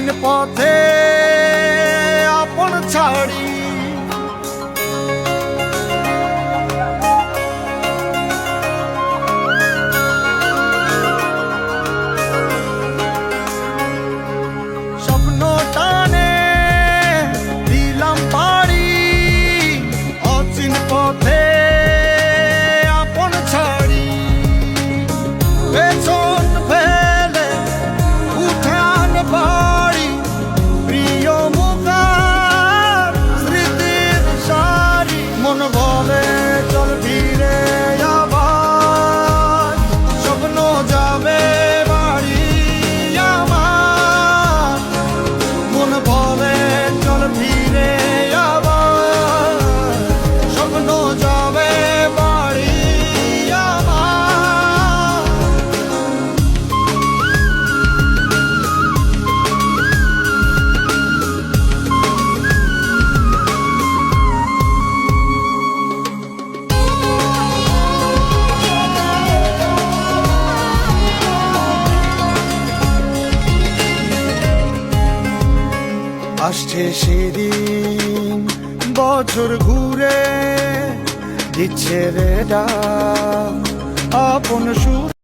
অচিন পথে আপন ছাড়ি স্বপ্ন টানে দিলাম পাড়ি অচিন পথে আপন ছাড়ি পেছন ফেলে উঠে আন বাড়ি প্রিয় মুখার স্মৃতির সারি মন বলে চল ফিরে আবার স্বপ্ন যাবে বাড়ি আমার মন বলে চল ফিরে আবার স্বপ্ন যাবে বাড়ি আমার আসছে সেদিন বছর ঘুরে দিচ্ছে রে ডাক আপন সুর